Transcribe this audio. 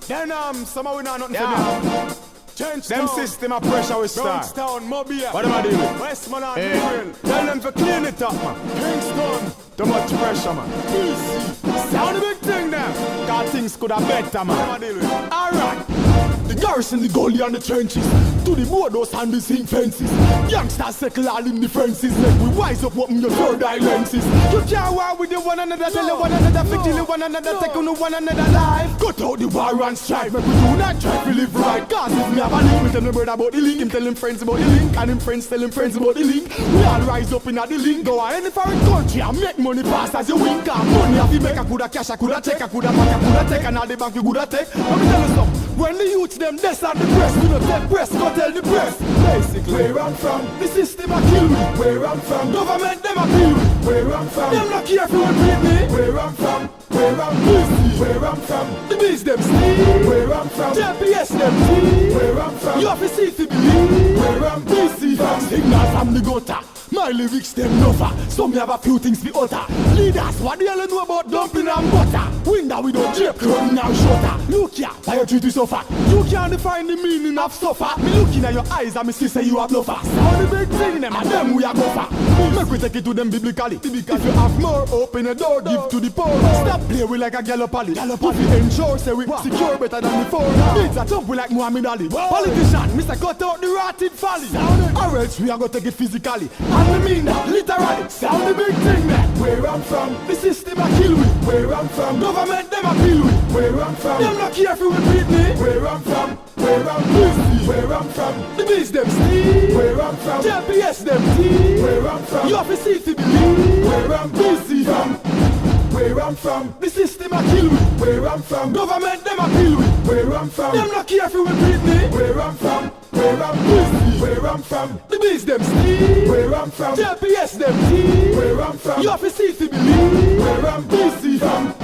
Then somehow we not nothing for me. Change them system of pressure we start. Youngstown, Mobile. What am I doing? Westman and Green. Tell them to clean it up, man. Kingston. Too much pressure, man. Easy. Sound a big thing there. Cause things could have better, man. What am I doing? Alright. The garrison, the goalie and the trenches. To the borders and the zinc fences. Youngsters settle all in the fences. Make we wise up, open your third eye lenses. You can't war with the one another. Tell you one another, fit till one another. Take on one another life. Cut out the war and strife. Make we do not try to live right. Cause if me have a link, me tell my brother about the link. Him tell him friends about the link. And him friends tell him friends about the link. We all rise up in the link. Go on any foreign country and make money fast as you wink. And money if you make a coulda cash, a coulda check, a coulda bank, a coulda take. And all the bank you coulda take. Let me tell you something. When the youths them this and the press, we don't take press, go tell the press. Basically, where I'm from, the system a kill me. Where I'm from, government them a kill me. Where I'm from, them not care if you treat me. Where I'm from, where I'm busy. Where I'm from, the bees them steal. Where I'm from, JPS them tea. Where I'm from, you have to see to believe. Where I'm busy, from signal from the gutter. My lyrics them lover, so me have a few things we utter. Leaders, what the hell you know about dumpling and butter? Window we don't drape, running and shorter. Look here, why you treat you suffer? You can't define the meaning of suffer. Me looking at your eyes and me see say you have bluffer. Sound the big thing them and them we are gopher. Make we take it to them biblically. If you have more, open a door, give to the poor. Stop play we like a gallopally. If you ensure say we secure better than before. Beats a jump we like Muhammad Ali. Politician, Mr. Cut out the rotted folly. Or else we are gonna take it physically. And I mean that, literally, sound the big thing man. Where I'm from, the system a kill we. Where I'm from, government them a kill we. Where I'm from, them not care if you repeat me. Where I'm from, where I'm busy. Where I'm from, the bees them steal. Where I'm from, JPS them tea. Where I'm from, you have to see to believe. Where I'm busy from. Where I'm from, the system a kill we. Where I'm from, government them a kill we. Where I'm from, them not care if you repeat me. Where I'm from, where I'm busy. Where I'm from, the bees them steal. Where I'm from, JPS them tea. Where I'm from, you have to see to believe. Where I'm busy from.